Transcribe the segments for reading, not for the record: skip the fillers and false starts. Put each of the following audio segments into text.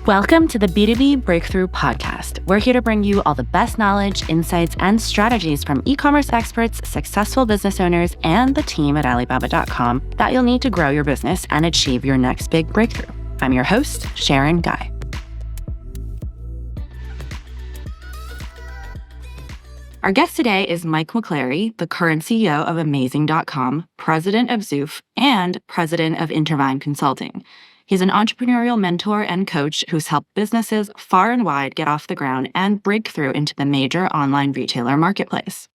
Welcome to the B2B Breakthrough Podcast. We're here to bring you all the best knowledge, insights, and strategies from e-commerce experts, successful business owners, and the team at Alibaba.com that you'll need to grow your business and achieve your next big breakthrough. I'm your host, Sharon Gai. Our guest today is Mike McClary, the current CEO of Amazing.com, president of Zoof, and president of Intervine Consulting. He's an entrepreneurial mentor and coach who's helped businesses far and wide get off the ground and break through into the major online retailer marketplace.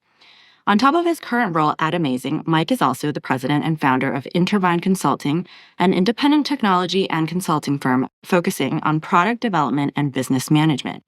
On top of his current role at Amazing, Mike is also the president and founder of Intervine Consulting, an independent technology and consulting firm focusing on product development and business management,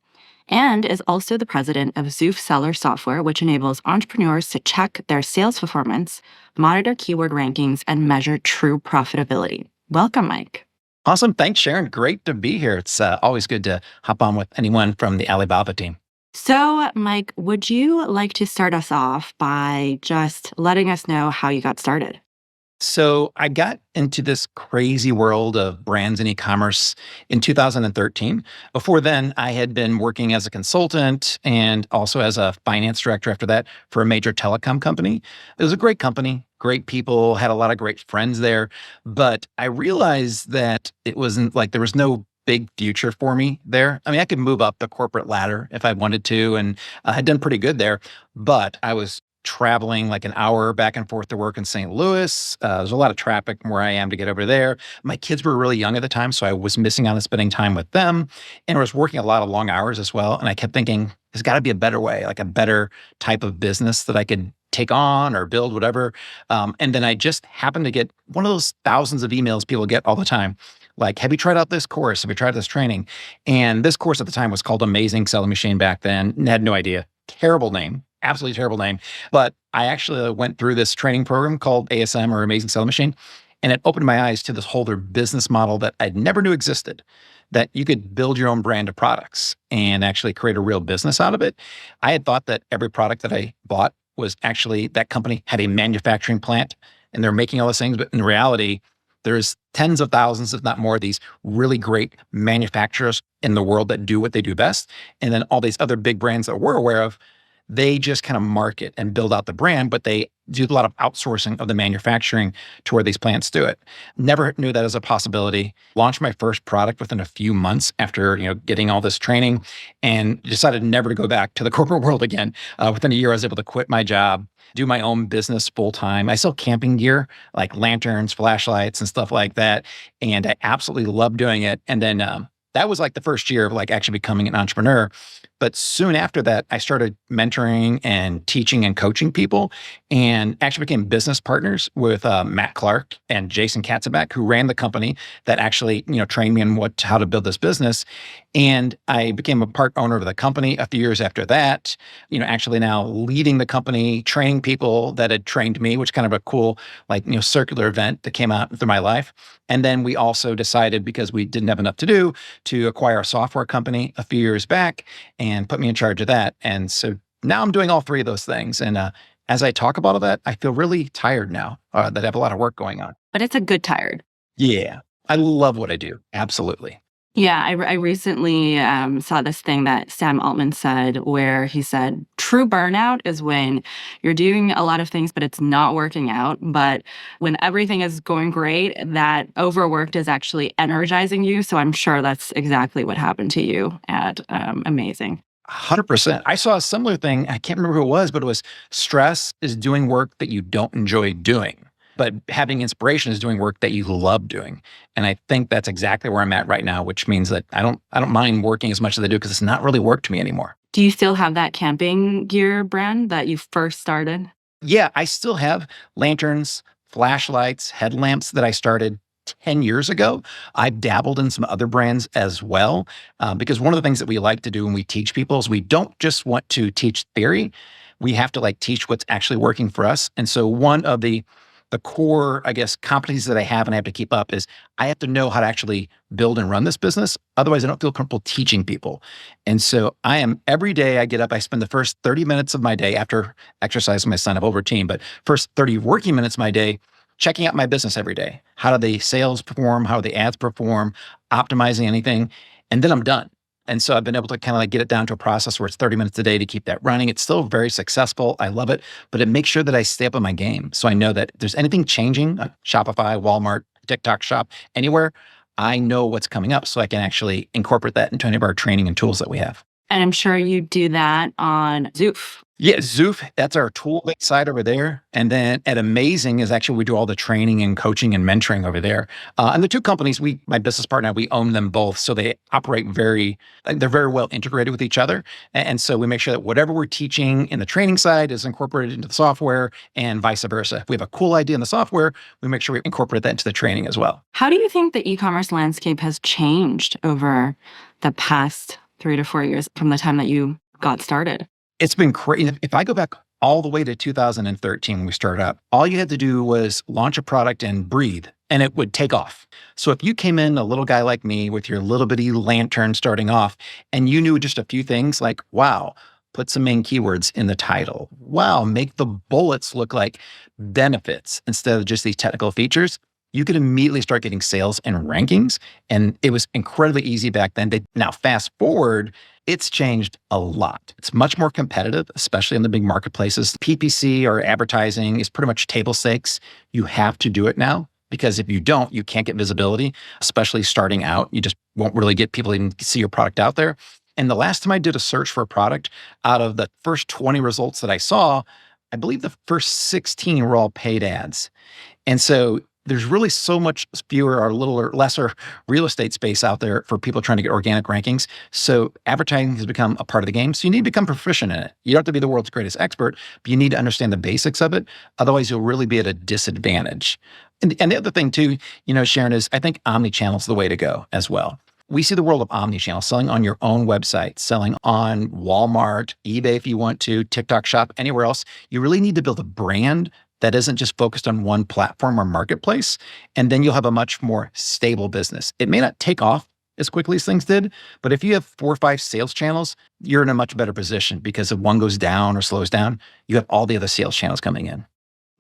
and is also the president of Zoof Seller Software, which enables entrepreneurs to check their sales performance, monitor keyword rankings, and measure true profitability. Welcome, Mike. Awesome. Thanks, Sharon. Great to be here. It's always good to hop on with anyone from the Alibaba team. So, Mike, would you like to start us off by just letting us know how you got started? So I got into this crazy world of brands and e-commerce in 2013. Before then, I had been working as a consultant and also as a finance director after that for a major telecom company. It was a great company, great people, had a lot of great friends there. But I realized that it wasn't like there was no big future for me there. I mean, I could move up the corporate ladder if I wanted to, and I had done pretty good there, but I was traveling like an hour back and forth to work in St. Louis. There's a lot of traffic from where I am to get over there. My kids were really young at the time, so I was missing out on spending time with them. And I was working a lot of long hours as well. And I kept thinking, there's got to be a better way, like a better type of business that I could take on or build, whatever. And then I just happened to get one of those thousands of emails people get all the time. Like, have you tried out this course? Have you tried this training? And this course at the time was called Amazing Selling Machine back then. And had no idea. Terrible name. Absolutely terrible name. But I actually went through this training program called ASM or Amazing Selling Machine, and it opened my eyes to this whole other business model that I never knew existed, that you could build your own brand of products and actually create a real business out of it. I had thought that every product that I bought was actually that company had a manufacturing plant and they're making all those things. But in reality, there's tens of thousands, if not more, of these really great manufacturers in the world that do what they do best. And then all these other big brands that we're aware of, they just kind of market and build out the brand, but they do a lot of outsourcing of the manufacturing to where these plants do it. Never knew that as a possibility. Launched my first product within a few months after getting all this training, and decided never to go back to the corporate world again. Within a year, I was able to quit my job, do my own business full time. I sell camping gear like lanterns, flashlights, and stuff like that, and I absolutely love doing it. And then that was like the first year of like actually becoming an entrepreneur. But soon after that, I started mentoring and teaching and coaching people, and actually became business partners with Matt Clark and Jason Katzenbach, who ran the company that actually trained me on how to build this business. And I became a part owner of the company a few years after that, actually now leading the company, training people that had trained me, which kind of a cool, circular event that came out through my life. And then we also decided, because we didn't have enough to do, to acquire a software company a few years back and put me in charge of that. And so now I'm doing all three of those things. And as I talk about all that, I feel really tired now that I have a lot of work going on. But it's a good tired. Yeah. I love what I do. Absolutely. Yeah, I recently saw this thing that Sam Altman said, where he said, true burnout is when you're doing a lot of things, but it's not working out. But when everything is going great, that overworked is actually energizing you. So I'm sure that's exactly what happened to you at Amazing. 100%. I saw a similar thing. I can't remember who it was, but it was stress is doing work that you don't enjoy doing. But having inspiration is doing work that you love doing. And I think that's exactly where I'm at right now, which means that I don't mind working as much as I do, because it's not really work to me anymore. Do you still have that camping gear brand that you first started? Yeah, I still have lanterns, flashlights, headlamps that I started 10 years ago. I've dabbled in some other brands as well, because one of the things that we like to do when we teach people is we don't just want to teach theory. We have to teach what's actually working for us. And so one of the core, competencies that I have and I have to keep up is I have to know how to actually build and run this business. Otherwise, I don't feel comfortable teaching people. And so every day I get up, I spend the first 30 minutes of my day after exercising my son, I have a routine, but first 30 working minutes of my day, checking out my business every day. How do the sales perform? How do the ads perform? Optimizing anything. and then I'm done. And so I've been able to kind of like get it down to a process where it's 30 minutes a day to keep that running. It's still very successful. I love it, but it makes sure that I stay up on my game. So I know that if there's anything changing, Shopify, Walmart, TikTok shop, anywhere, I know what's coming up so I can actually incorporate that into any of our training and tools that we have. And I'm sure you do that on Zoof. Yeah, Zoof, that's our tool-based side over there. And then at Amazing is actually we do all the training and coaching and mentoring over there. And the two companies, my business partner, we own them both. So they operate they're very well integrated with each other. And so we make sure that whatever we're teaching in the training side is incorporated into the software and vice versa. If we have a cool idea in the software, we make sure we incorporate that into the training as well. How do you think the e-commerce landscape has changed over the past 3 to 4 years from the time that you got started? It's been crazy. If I go back all the way to 2013 when we started out, all you had to do was launch a product and breathe, and it would take off. So if you came in, a little guy like me with your little bitty lantern starting off, and you knew just a few things like, wow, put some main keywords in the title. Wow, make the bullets look like benefits instead of just these technical features, you could immediately start getting sales and rankings. And it was incredibly easy back then. Now, fast forward, it's changed a lot. It's much more competitive, especially in the big marketplaces. PPC or advertising is pretty much table stakes. You have to do it now because if you don't, you can't get visibility, especially starting out. You just won't really get people to even see your product out there. And the last time I did a search for a product, out of the first 20 results that I saw, I believe the first 16 were all paid ads. And so there's really so much fewer or little or lesser real estate space out there for people trying to get organic rankings. So advertising has become a part of the game. So you need to become proficient in it. You don't have to be the world's greatest expert, but you need to understand the basics of it. Otherwise, you'll really be at a disadvantage. And the other thing too, Sharon, is I think omnichannel is the way to go as well. We see the world of omnichannel, selling on your own website, selling on Walmart, eBay if you want to, TikTok shop, anywhere else. You really need to build a brand that isn't just focused on one platform or marketplace, and then you'll have a much more stable business. It may not take off as quickly as things did, but if you have 4 or 5 sales channels, you're in a much better position because if one goes down or slows down, you have all the other sales channels coming in.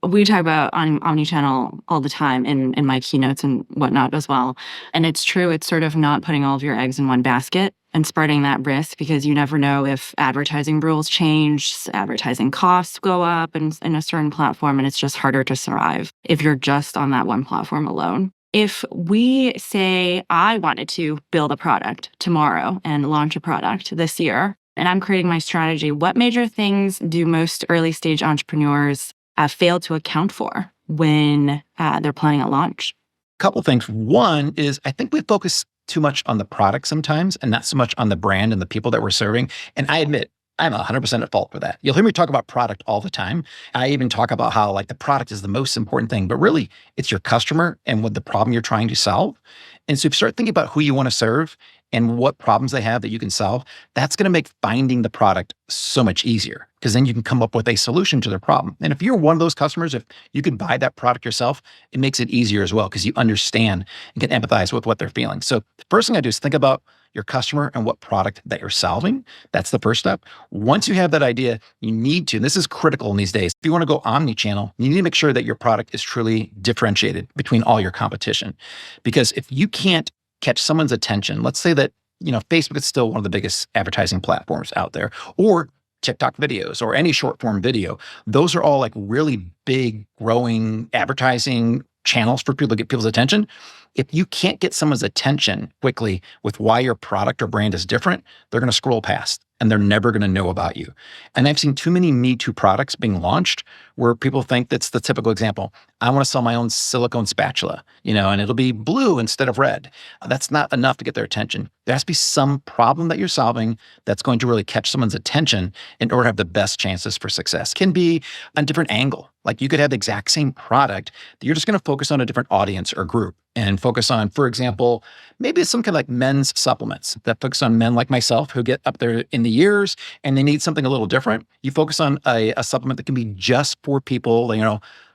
We talk about omnichannel all the time in my keynotes and whatnot as well. And it's true, it's sort of not putting all of your eggs in one basket and spreading that risk because you never know if advertising rules change, advertising costs go up in a certain platform, and it's just harder to survive if you're just on that one platform alone. If we say I wanted to build a product tomorrow and launch a product this year, and I'm creating my strategy, what major things do most early stage entrepreneurs fail to account for when they're planning a launch? Couple things. One is I think we focus too much on the product sometimes and not so much on the brand and the people that we're serving. And I admit, I'm 100% at fault for that. You'll hear me talk about product all the time. I even talk about how like the product is the most important thing, but really it's your customer and what the problem you're trying to solve. And so if you start thinking about who you want to serve and what problems they have that you can solve, that's going to make finding the product so much easier because then you can come up with a solution to their problem. And if you're one of those customers, if you can buy that product yourself, it makes it easier as well because you understand and can empathize with what they're feeling. So the first thing I do is think about your customer and what product that you're solving. That's the first step. Once you have that idea, you need to, and this is critical in these days, if you want to go omni-channel, you need to make sure that your product is truly differentiated between all your competition. Because if you can't catch someone's attention, let's say that, Facebook is still one of the biggest advertising platforms out there, or TikTok videos or any short form video. Those are all like really big, growing advertising channels for people to get people's attention. If you can't get someone's attention quickly with why your product or brand is different, they're going to scroll past and they're never going to know about you. And I've seen too many Me Too products being launched where people think that's the typical example. I want to sell my own silicone spatula, and it'll be blue instead of red. That's not enough to get their attention. There has to be some problem that you're solving that's going to really catch someone's attention in order to have the best chances for success. It can be a different angle. Like you could have the exact same product that you're just going to focus on a different audience or group and focus on, for example, maybe it's some kind of like men's supplements that focus on men like myself who get up there in the years and they need something a little different. You focus on a supplement that can be just for people,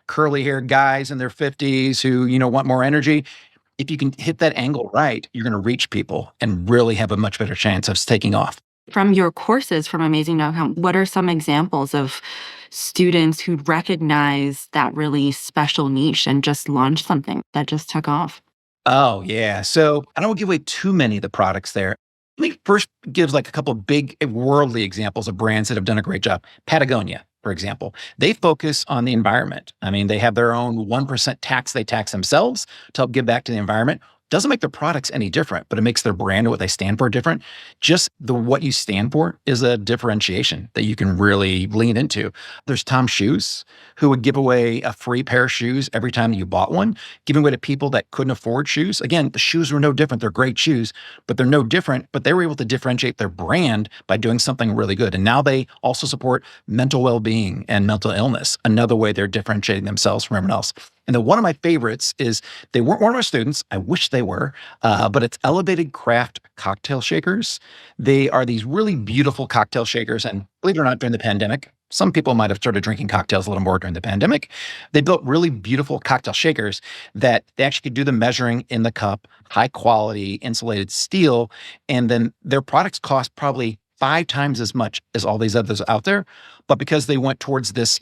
curly haired guys in their 50s who, want more energy. If you can hit that angle right, you're going to reach people and really have a much better chance of taking off. From your courses from Amazing.com, what are some examples of students who recognize that really special niche and just launched something that just took off? Oh, yeah. So I don't give away too many of the products there. Let me first give like a couple of big worldly examples of brands that have done a great job. Patagonia, for example, they focus on the environment. I mean, they have their own 1% tax they tax themselves to help give back to the environment. Doesn't make their products any different, but it makes their brand and what they stand for different. Just what you stand for is a differentiation that you can really lean into. There's Tom Shoes, who would give away a free pair of shoes every time you bought one, giving away to people that couldn't afford shoes. Again, the shoes were no different. They're great shoes, but they're no different. But they were able to differentiate their brand by doing something really good. And now they also support mental well-being and mental illness, another way they're differentiating themselves from everyone else. And then one of my favorites is, they weren't one of our students. I wish they were, but it's Elevated Craft Cocktail Shakers. They are these really beautiful cocktail shakers. And believe it or not, during the pandemic, some people might have started drinking cocktails a little more during the pandemic. They built really beautiful cocktail shakers that they actually could do the measuring in the cup, high quality insulated steel. And then their products cost probably 5 times as much as all these others out there. But because they went towards this,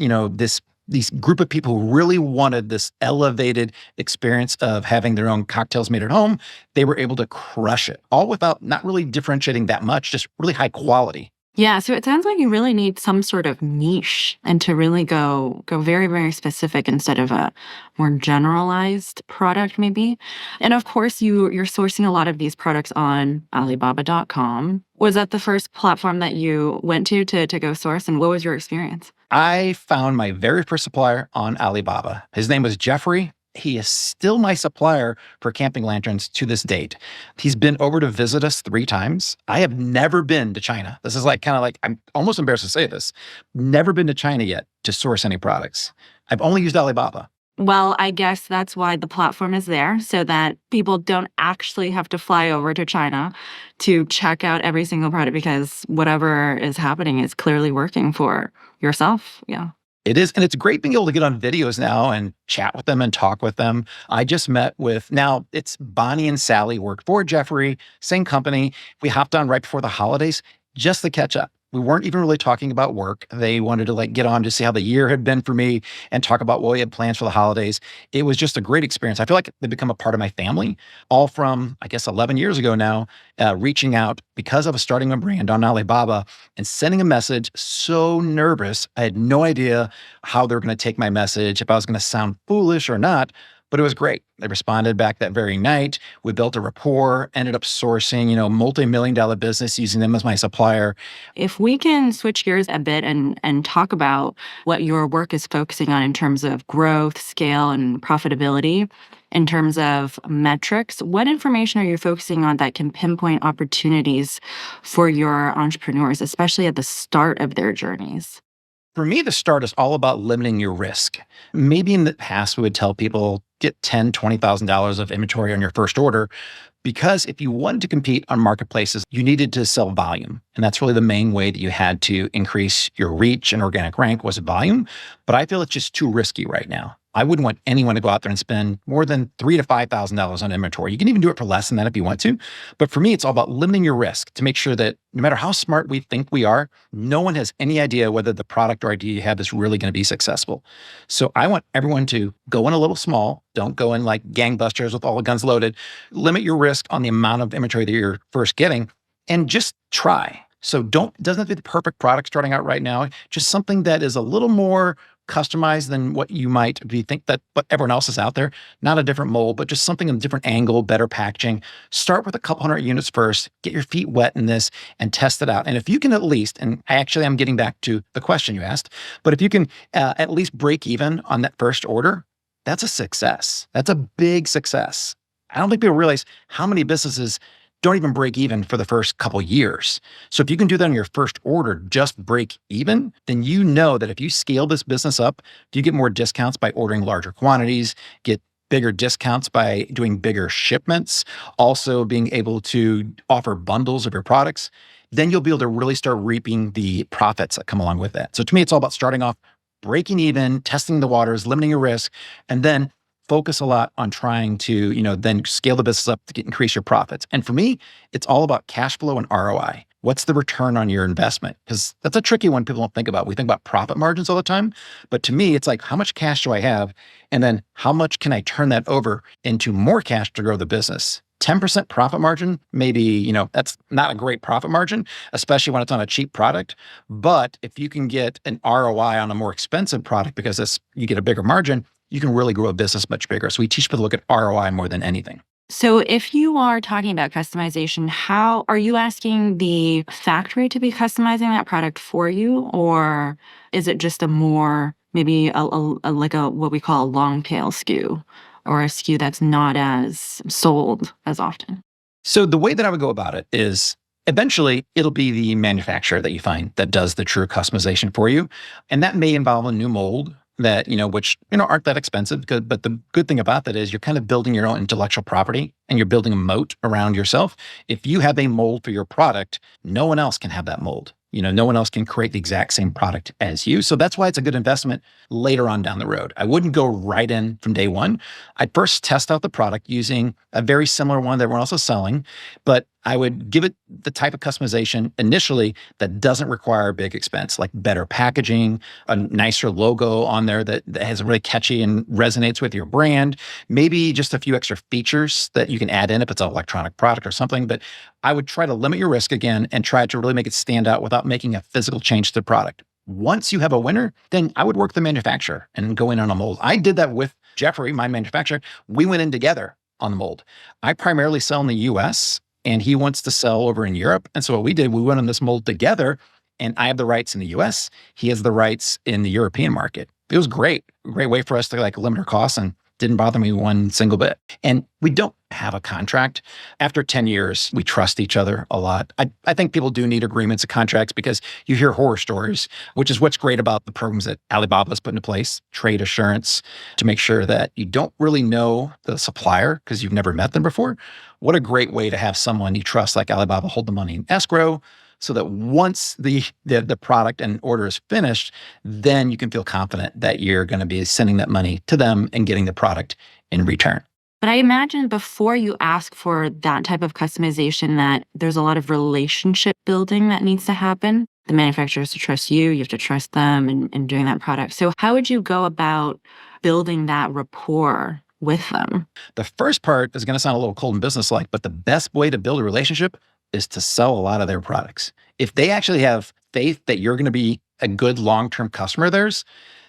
these group of people who really wanted this elevated experience of having their own cocktails made at home, they were able to crush it, all without not really differentiating that much, just really high quality. Yeah, so it sounds like you really need some sort of niche and to really go very, very specific instead of a more generalized product maybe. And of course, you're sourcing a lot of these products on Alibaba.com. Was that the first platform that you went to go source, and what was your experience? I found my very first supplier on Alibaba. His name was Jeffrey. He is still my supplier for camping lanterns to this date. He's been over to visit us 3 times. I have never been to China. This is I'm almost embarrassed to say this. Never been to China yet to source any products. I've only used Alibaba. Well, I guess that's why the platform is there, so that people don't actually have to fly over to China to check out every single product, because whatever is happening is clearly working for yourself. Yeah. It is. And it's great being able to get on videos now and chat with them and talk with them. I just met with, now it's Bonnie and Sally, work for Jeffrey, same company. We hopped on right before the holidays just to catch up. We weren't even really talking about work. They wanted to get on to see how the year had been for me and talk about what we had plans for the holidays. It was just a great experience. I feel like they've become a part of my family, all from, I guess, 11 years ago now, reaching out because I was starting a brand on Alibaba and sending a message. So nervous. I had no idea how they were going to take my message, if I was going to sound foolish or not. But it was great. They responded back that very night. We built a rapport, ended up sourcing, multi-million-dollar business using them as my supplier. If we can switch gears a bit and talk about what your work is focusing on in terms of growth, scale, and profitability, in terms of metrics, what information are you focusing on that can pinpoint opportunities for your entrepreneurs, especially at the start of their journeys? For me, the start is all about limiting your risk. Maybe in the past, we would tell people, get $10,000, $20,000 of inventory on your first order, because if you wanted to compete on marketplaces, you needed to sell volume. And that's really the main way that you had to increase your reach and organic rank, was volume. But I feel it's just too risky right now. I wouldn't want anyone to go out there and spend more than $3,000 to $5,000 on inventory. You can even do it for less than that if you want to. But for me, it's all about limiting your risk to make sure that no matter how smart we think we are, no one has any idea whether the product or idea you have is really going to be successful. So I want everyone to go in a little small. Don't go in like gangbusters with all the guns loaded. Limit your risk on the amount of inventory that you're first getting, and just try. So it doesn't have to be the perfect product starting out right now. Just something that is a little more customized than what you might think that what everyone else is out there. Not a different mold, but just something in a different angle, better packaging. Start with a couple hundred units first, get your feet wet in this and test it out. And if you can at least, and I'm getting back to the question you asked, but if you can at least break even on that first order, that's a success. That's a big success. I don't think people realize how many businesses don't even break even for the first couple years. So if you can do that on your first order, just break even, then you know that if you scale this business up, you get more discounts by ordering larger quantities, get bigger discounts by doing bigger shipments, also being able to offer bundles of your products, then you'll be able to really start reaping the profits that come along with that. So to me, it's all about starting off, breaking even, testing the waters, limiting your risk, and then focus a lot on trying to, then scale the business up to increase your profits. And for me, it's all about cash flow and ROI. What's the return on your investment? Because that's a tricky one people don't think about. We think about profit margins all the time. But to me, it's like, how much cash do I have? And then how much can I turn that over into more cash to grow the business? 10% profit margin, maybe, that's not a great profit margin, especially when it's on a cheap product. But if you can get an ROI on a more expensive product because you get a bigger margin, you can really grow a business much bigger. So we teach people to look at ROI more than anything. So if you are talking about customization, how are you asking the factory to be customizing that product for you? Or is it just a more, maybe like a what we call a long tail SKU, or a SKU that's not as sold as often? So the way that I would go about it is eventually it'll be the manufacturer that you find that does the true customization for you. And that may involve a new mold that, which, aren't that expensive. But the good thing about that is you're kind of building your own intellectual property and you're building a moat around yourself. If you have a mold for your product, no one else can have that mold. No one else can create the exact same product as you. So that's why it's a good investment later on down the road. I wouldn't go right in from day one. I'd first test out the product using a very similar one that we're also selling, but I would give it the type of customization initially that doesn't require big expense, like better packaging, a nicer logo on there that has really catchy and resonates with your brand, maybe just a few extra features that you can add in if it's an electronic product or something. But I would try to limit your risk again and try to really make it stand out without making a physical change to the product. Once you have a winner, then I would work the manufacturer and go in on a mold. I did that with Jeffrey, my manufacturer. We went in together on the mold. I primarily sell in the US and he wants to sell over in Europe. And so what we did, we went on this mold together, and I have the rights in the US. He has the rights in the European market. It was great way for us to limit our costs, and didn't bother me one single bit. And we don't have a contract. After 10 years, we trust each other a lot. I think people do need agreements and contracts because you hear horror stories, which is what's great about the programs that Alibaba has put into place, trade assurance, to make sure that you don't really know the supplier because you've never met them before. What a great way to have someone you trust like Alibaba hold the money in escrow, so that once the product and order is finished, then you can feel confident that you're going to be sending that money to them and getting the product in return. But I imagine before you ask for that type of customization, that there's a lot of relationship building that needs to happen. The manufacturer has to trust you have to trust them in doing that product. So how would you go about building that rapport with them? The first part is going to sound a little cold and business-like, but the best way to build a relationship is to sell a lot of their products. If they actually have faith that you're going to be a good long-term customer of theirs,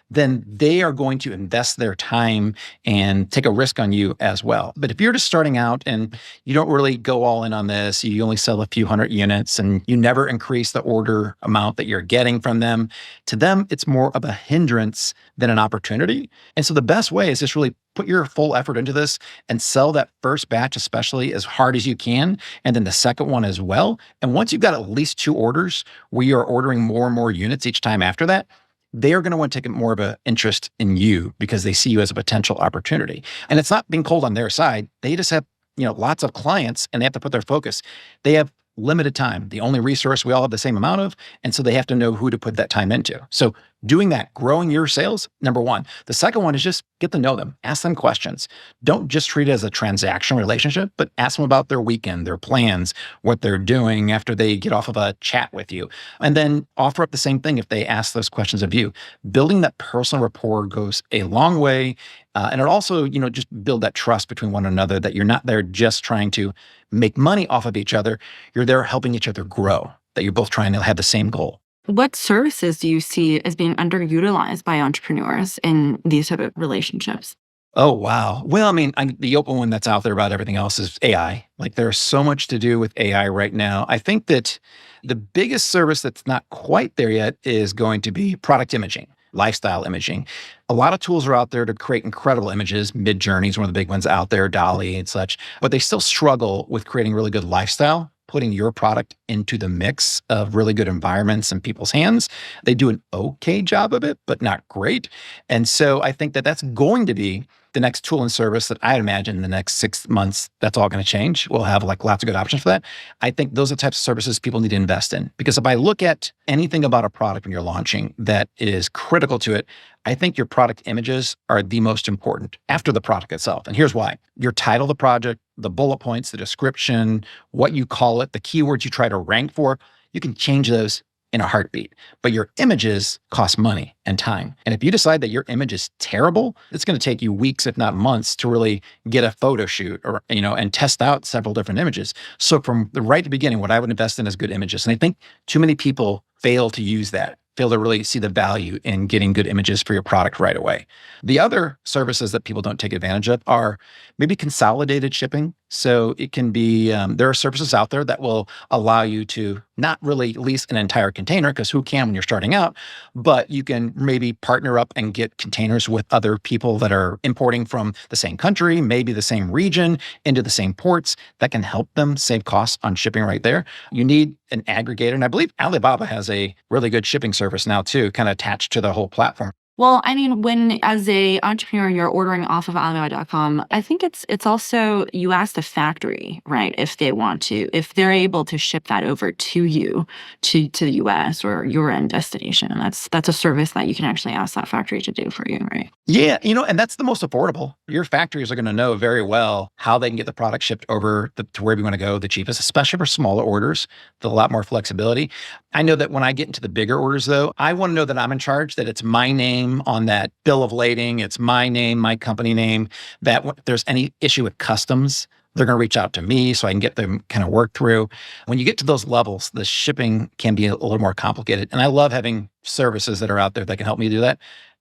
then they are going to invest their time and take a risk on you as well. But if you're just starting out and you don't really go all in on this, you only sell a few hundred units and you never increase the order amount that you're getting from them, to them, it's more of a hindrance than an opportunity. And so the best way is just really put your full effort into this and sell that first batch, especially as hard as you can, and then the second one as well. And once you've got at least 2 orders where you're ordering more and more units each time after that, they are going to want to take more of an interest in you because they see you as a potential opportunity. And it's not being cold on their side. They just have, lots of clients and they have to put their focus. They have limited time, the only resource we all have the same amount of. And so they have to know who to put that time into. So doing that, growing your sales, number one. The second one is just get to know them, ask them questions. Don't just treat it as a transactional relationship, but ask them about their weekend, their plans, what they're doing after they get off of a chat with you. And then offer up the same thing if they ask those questions of you. Building that personal rapport goes a long way. And it also, just build that trust between one another, that you're not there just trying to make money off of each other. You're there helping each other grow, that you're both trying to have the same goal. What services do you see as being underutilized by entrepreneurs in these type of relationships? Oh, wow. Well, the open one that's out there about everything else is AI. There's so much to do with AI right now. I think that the biggest service that's not quite there yet is going to be product imaging, lifestyle imaging. A lot of tools are out there to create incredible images. Midjourney is one of the big ones out there, Dolly and such, but they still struggle with creating really good lifestyle, putting your product into the mix of really good environments in people's hands. They do an okay job of it, but not great. And so I think that that's going to be the next tool and service that I imagine in the next 6 months, that's all going to change. We'll have lots of good options for that. I think those are the types of services people need to invest in. Because if I look at anything about a product when you're launching that is critical to it, I think your product images are the most important after the product itself. And here's why. Your title of the project, the bullet points, the description, what you call it, the keywords you try to rank for, you can change those in a heartbeat, but your images cost money and time. And if you decide that your image is terrible, it's going to take you weeks, if not months, to really get a photo shoot or, and test out several different images. So from the right beginning, what I would invest in is good images. And I think too many people fail to use that, fail to really see the value in getting good images for your product right away. The other services that people don't take advantage of are maybe consolidated shipping. So it can be, there are services out there that will allow you to not really lease an entire container, because who can when you're starting out, but you can maybe partner up and get containers with other people that are importing from the same country, maybe the same region, into the same ports. That can help them save costs on shipping right there. You need an aggregator. And I believe Alibaba has a really good shipping service now too, kind of attached to the whole platform. Well, I mean, when as a entrepreneur, you're ordering off of Alibaba.com, I think it's also, you ask the factory, right, if they want to, if they're able to ship that over to you, to the US or your end destination. And that's a service that you can actually ask that factory to do for you, right? Yeah, and that's the most affordable. Your factories are going to know very well how they can get the product shipped over to wherever you want to go the cheapest, especially for smaller orders, with a lot more flexibility. I know that when I get into the bigger orders, though, I want to know that I'm in charge, that it's my name on that bill of lading, it's my name, my company name, that if there's any issue with customs, they're going to reach out to me so I can get them kind of worked through. When you get to those levels, the shipping can be a little more complicated. And I love having services that are out there that can help me do that.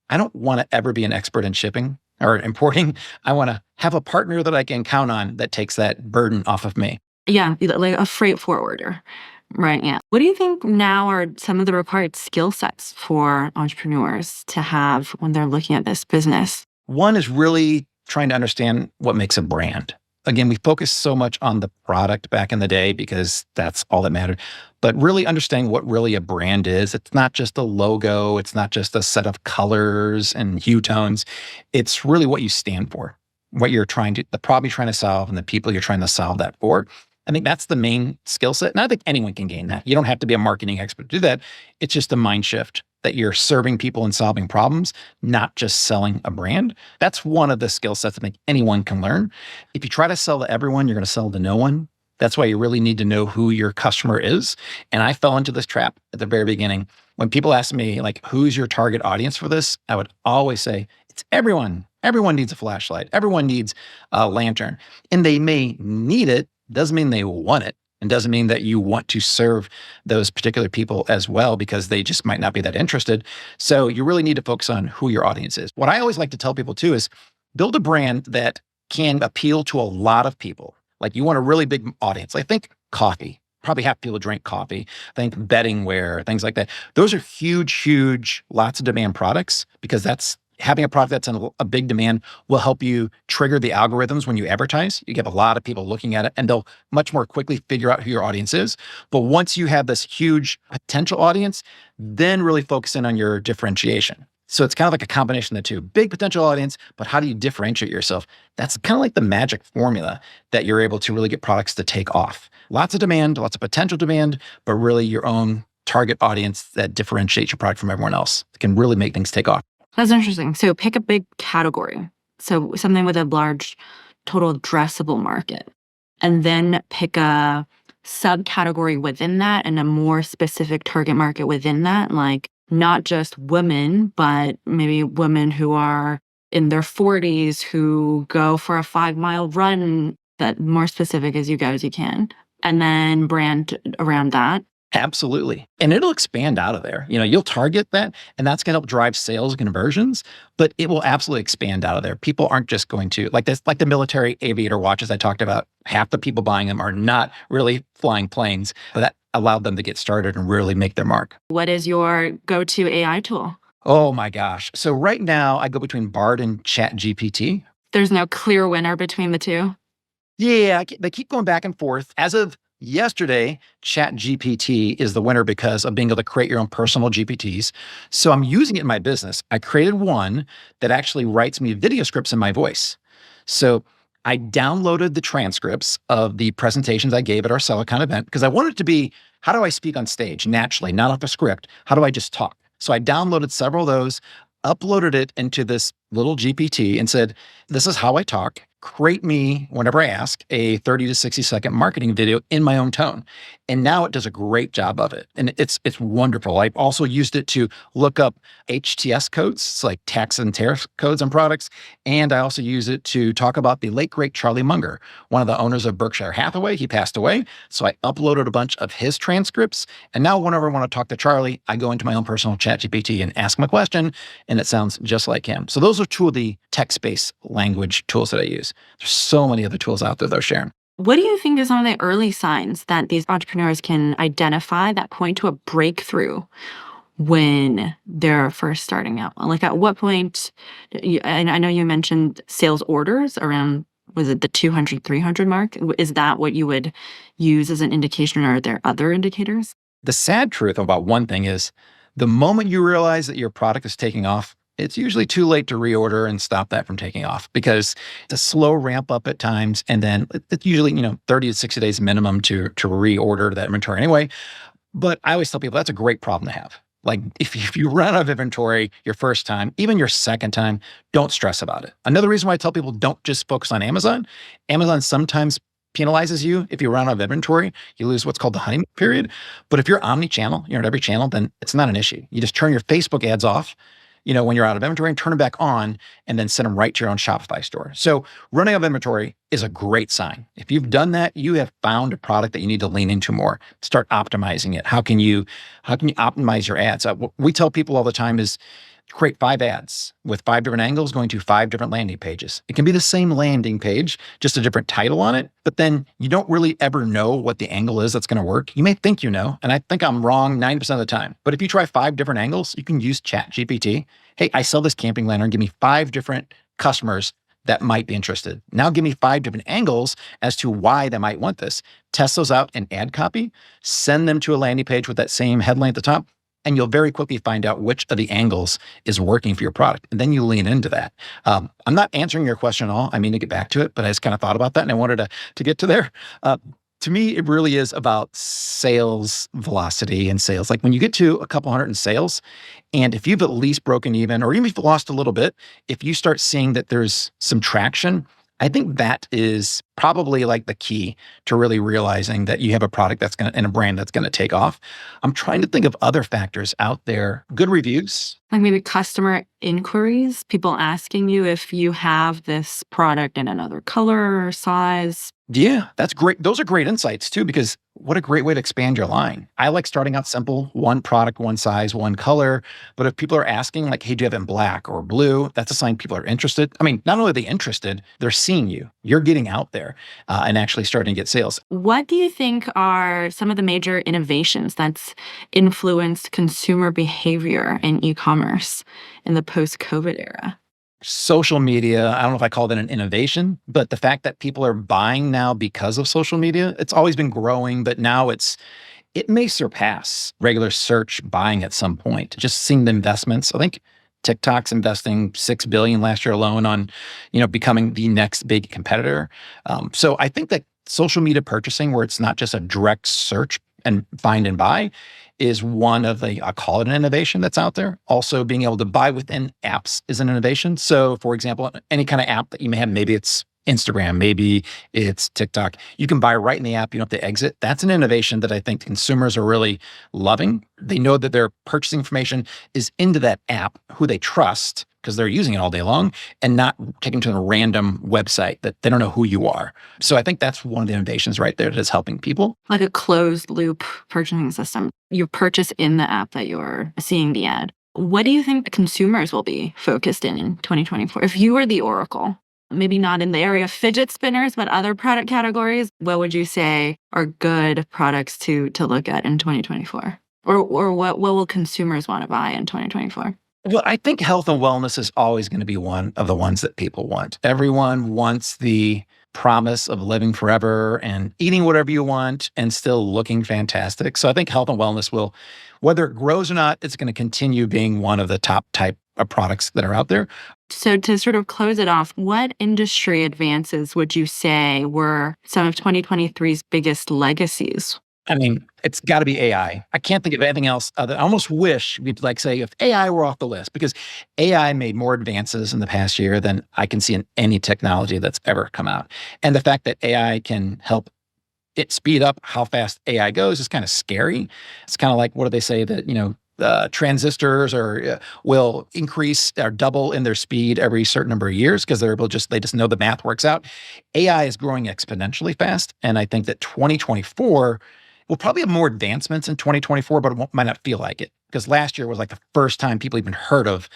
I don't want to ever be an expert in shipping or importing. I want to have a partner that I can count on that takes that burden off of me. Yeah, like a freight forwarder. Right. Yeah. What do you think now are some of the required skill sets for entrepreneurs to have when they're looking at this business? One is really trying to understand what makes a brand. Again, we focused so much on the product back in the day because that's all that mattered. But really understanding what really a brand is. It's not just a logo. It's not just a set of colors and hue tones. It's really what you stand for, what you're the problem you're trying to solve, and the people you're trying to solve that for. I think that's the main skill set. And I think anyone can gain that. You don't have to be a marketing expert to do that. It's just a mind shift that you're serving people and solving problems, not just selling a brand. That's one of the skill sets I think anyone can learn. If you try to sell to everyone, you're going to sell to no one. That's why you really need to know who your customer is. And I fell into this trap at the very beginning. When people ask me, like, who's your target audience for this? I would always say, it's everyone. Everyone needs a flashlight. Everyone needs a lantern. And they may need it. Doesn't mean they want it, and doesn't mean that you want to serve those particular people as well, because they just might not be that interested. So you really need to focus on who your audience is. What I always like to tell people too is build a brand that can appeal to a lot of people. Like, you want a really big audience. I think coffee. Probably half people drink coffee. Think bedding wear, things like that. Those are huge, lots of demand products, because having a product that's in a big demand will help you trigger the algorithms when you advertise. You get a lot of people looking at it, and they'll much more quickly figure out who your audience is. But once you have this huge potential audience, then really focus in on your differentiation. So it's kind of like a combination of the two. Big potential audience, but how do you differentiate yourself? That's kind of like the magic formula that you're able to really get products to take off. Lots of demand, lots of potential demand, but really your own target audience that differentiates your product from everyone else. It can really make things take off. That's interesting. So pick a big category. So something with a large total addressable market. And then pick a subcategory within that and a more specific target market within that, like not just women, but maybe women who are in their 40s who go for a 5-mile run, that more specific as you go as you can. And then brand around that. Absolutely. And it'll expand out of there. You'll target that, and that's going to help drive sales and conversions, but it will absolutely expand out of there. People aren't just going to, like the military aviator watches I talked about, half the people buying them are not really flying planes, but that allowed them to get started and really make their mark. What is your go-to AI tool? Oh my gosh. So right now I go between Bard and ChatGPT. There's no clear winner between the two? Yeah, they keep going back and forth. As of yesterday, ChatGPT is the winner because of being able to create your own personal GPTs. So I'm using it in my business. I created one that actually writes me video scripts in my voice. So I downloaded the transcripts of the presentations I gave at our Silicon event, because I wanted it to be, how do I speak on stage naturally, not off a script? How do I just talk? So I downloaded several of those, uploaded it into this little GPT and said, this is how I talk. create me, whenever I ask, a 30 to 60-second marketing video in my own tone. And now it does a great job of it. And it's wonderful. I've also used it to look up HTS codes, it's like tax and tariff codes on products. And I also use it to talk about the late, great Charlie Munger, one of the owners of Berkshire Hathaway. He passed away. So I uploaded a bunch of his transcripts. And now whenever I want to talk to Charlie, I go into my own personal ChatGPT and ask him a question, and it sounds just like him. So those are two of the text-based language tools that I use. There's so many other tools out there, though, Sharon. What do you think are some of the early signs that these entrepreneurs can identify that point to a breakthrough when they're first starting out? Like at what point, and I know you mentioned sales orders around, was it the 200, 300 mark? Is that what you would use as an indication, or are there other indicators? The sad truth about one thing is the moment you realize that your product is taking off, it's usually too late to reorder and stop that from taking off, because it's a slow ramp up at times. And then it's usually, 30 to 60 days minimum to reorder that inventory anyway. But I always tell people that's a great problem to have. Like if you run out of inventory your first time, even your second time, don't stress about it. Another reason why I tell people don't just focus on Amazon. Amazon sometimes penalizes you if you run out of inventory. You lose what's called the honeymoon period. But if you're omni-channel, you're at every channel, then it's not an issue. You just turn your Facebook ads off, when you're out of inventory, and turn them back on, and then send them right to your own Shopify store. So running out of inventory is a great sign. If you've done that, you have found a product that you need to lean into more. Start optimizing it. How can you optimize your ads? What we tell people all the time is create 5 ads with 5 different angles going to 5 different landing pages. It can be the same landing page, just a different title on it, but then you don't really ever know what the angle is that's going to work. You may think you know, and I think I'm wrong 90% of the time. But if you try 5 different angles, you can use ChatGPT. Hey, I sell this camping lantern. Give me 5 different customers that might be interested. Now give me 5 different angles as to why they might want this. Test those out in ad copy, send them to a landing page with that same headline at the top, and you'll very quickly find out which of the angles is working for your product. And then you lean into that. I'm not answering your question at all. I mean to get back to it, but I just kind of thought about that and I wanted to get to there. To me, it really is about sales velocity and sales. Like when you get to a couple hundred in sales, and if you've at least broken even, or even if you've lost a little bit, if you start seeing that there's some traction, I think that is probably like the key to really realizing that you have a product that's and a brand that's going to take off. I'm trying to think of other factors out there. Good reviews. Like maybe customer inquiries, people asking you if you have this product in another color or size. Yeah, that's great. Those are great insights too, because what a great way to expand your line. I like starting out simple, one product, one size, one color. But if people are asking like, hey, do you have it in black or blue? That's a sign people are interested. I mean, not only are they interested, they're seeing you. You're getting out there and actually starting to get sales. What do you think are some of the major innovations that's influenced consumer behavior in e-commerce in the post-COVID era? Social media, I don't know if I call that an innovation, but the fact that people are buying now because of social media, it's always been growing, but now it may surpass regular search buying at some point. Just seeing the investments. I think TikTok's investing $6 billion last year alone on, becoming the next big competitor. So I think that social media purchasing, where it's not just a direct search and find and buy, is one of I'll call it an innovation that's out there. Also, being able to buy within apps is an innovation. So for example, any kind of app that you may have, maybe it's Instagram, maybe it's TikTok, you can buy right in the app. You don't have to exit. That's an innovation that I think consumers are really loving. They know that their purchasing information is into that app, who they trust, because they're using it all day long, and not taking to a random website that they don't know who you are. So I think that's one of the innovations right there that is helping people. Like a closed loop purchasing system. You purchase in the app that you're seeing the ad. What do you think consumers will be focused in 2024? If you were the Oracle, maybe not in the area of fidget spinners, but other product categories, what would you say are good products to look at in 2024? Or what will consumers want to buy in 2024? Well, I think health and wellness is always going to be one of the ones that people want. Everyone wants the promise of living forever and eating whatever you want and still looking fantastic. So I think health and wellness will, whether it grows or not, it's going to continue being one of the top type of products that are out there. So to sort of close it off, what industry advances would you say were some of 2023's biggest legacies? I mean, it's got to be AI. I can't think of anything else. I almost wish we'd like say if AI were off the list, because AI made more advances in the past year than I can see in any technology that's ever come out. And the fact that AI can help it speed up how fast AI goes is kind of scary. It's kind of like, what do they say that, transistors will increase or double in their speed every certain number of years because they just know the math works out. AI is growing exponentially fast. And I think that 2024 we'll probably have more advancements in 2024, but might not feel like it because last year was like the first time people even heard of,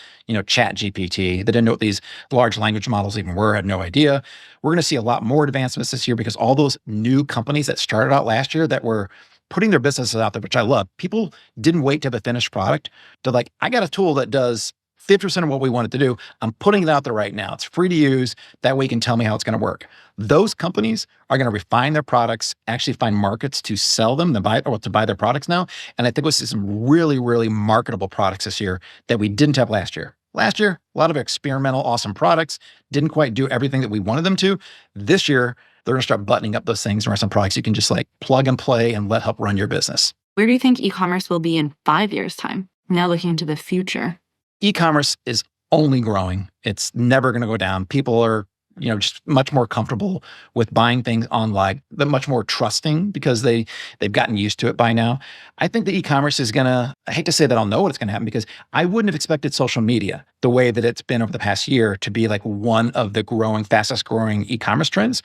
Chat GPT. They didn't know what these large language models even were, had no idea. We're going to see a lot more advancements this year because all those new companies that started out last year that were putting their businesses out there, which I love, people didn't wait to have a finished product. They're like, I got a tool that does 50% of what we want it to do. I'm putting it out there right now. It's free to use. That way you can tell me how it's going to work. Those companies are going to refine their products, actually find markets to sell them, to buy their products now. And I think we'll see some really, really marketable products this year that we didn't have last year. Last year, a lot of experimental, awesome products didn't quite do everything that we wanted them to. This year, they're going to start buttoning up those things and are some products you can just like plug and play and let help run your business. Where do you think e-commerce will be in 5 years' time? Now looking into the future. E-commerce is only growing. It's never going to go down. People are, just much more comfortable with buying things online. They're much more trusting because they've gotten used to it by now. I think the e-commerce is I hate to say that I'll know what's going to happen because I wouldn't have expected social media the way that it's been over the past year to be like one of the fastest growing e-commerce trends.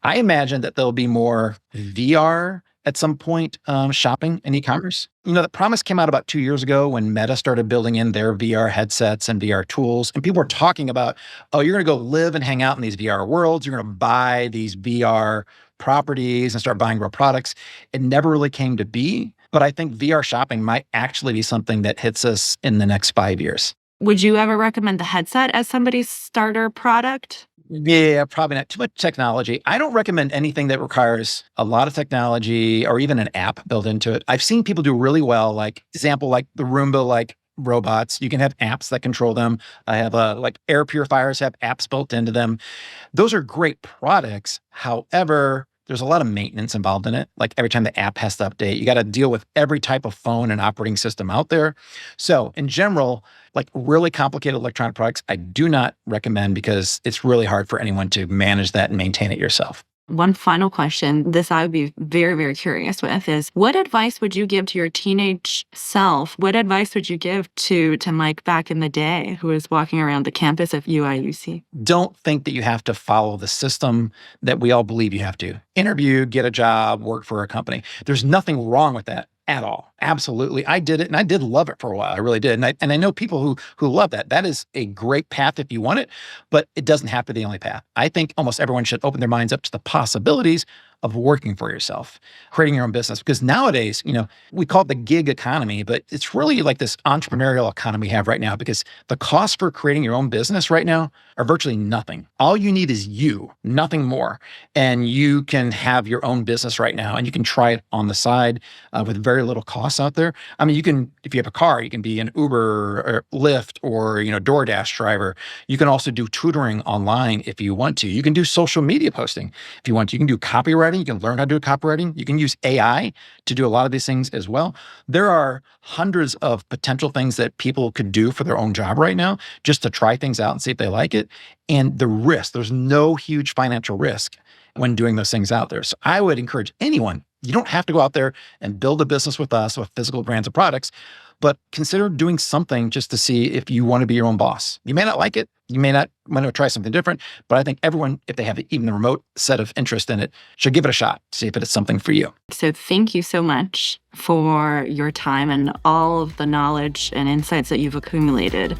I imagine that there'll be more VR at some point shopping in e-commerce. The promise came out about 2 years ago when Meta started building in their VR headsets and VR tools. And people were talking about, oh, you're going to go live and hang out in these VR worlds. You're going to buy these VR properties and start buying real products. It never really came to be. But I think VR shopping might actually be something that hits us in the next 5 years. Would you ever recommend the headset as somebody's starter product? Yeah, probably not. Too much technology. I don't recommend anything that requires a lot of technology or even an app built into it. I've seen people do really well, like the Roomba, robots. You can have apps that control them. I have air purifiers have apps built into them. Those are great products. However, there's a lot of maintenance involved in it. Like every time the app has to update, you got to deal with every type of phone and operating system out there. So in general, really complicated electronic products, I do not recommend because it's really hard for anyone to manage that and maintain it yourself. One final question, this I would be very, very curious with, is what advice would you give to your teenage self? What advice would you give to Mike back in the day who was walking around the campus of UIUC? Don't think that you have to follow the system that we all believe you have to. Interview, get a job, work for a company. There's nothing wrong with that at all. Absolutely. I did it and I did love it for a while. I really did. And I know people who love that. That is a great path if you want it, but it doesn't have to be the only path. I think almost everyone should open their minds up to the possibilities of working for yourself, creating your own business. Because nowadays, we call it the gig economy, but it's really like this entrepreneurial economy we have right now because the costs for creating your own business right now are virtually nothing. All you need is you, nothing more. And you can have your own business right now and you can try it on the side with very little costs out there. I mean, you can, if you have a car, you can be an Uber or Lyft or, DoorDash driver. You can also do tutoring online if you want to. You can do social media posting if you want to. You can do copywriting. You can learn how to do copywriting. You can use AI to do a lot of these things as well. There are hundreds of potential things that people could do for their own job right now, just to try things out and see if they like it. And the risk, there's no huge financial risk when doing those things out there. So I would encourage anyone, you don't have to go out there and build a business with us with physical brands of products, but consider doing something just to see if you want to be your own boss. You may not like it. You may not want to try something different, but I think everyone, if they have even the remote set of interest in it, should give it a shot, see if it's something for you. So thank you so much for your time and all of the knowledge and insights that you've accumulated.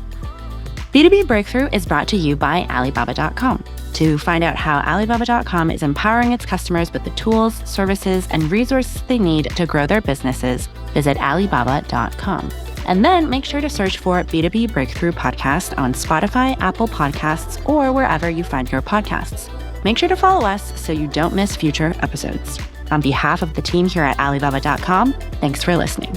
B2B Breakthrough is brought to you by Alibaba.com. To find out how Alibaba.com is empowering its customers with the tools, services, and resources they need to grow their businesses, visit Alibaba.com. And then make sure to search for B2B Breakthrough Podcast on Spotify, Apple Podcasts, or wherever you find your podcasts. Make sure to follow us so you don't miss future episodes. On behalf of the team here at Alibaba.com, thanks for listening.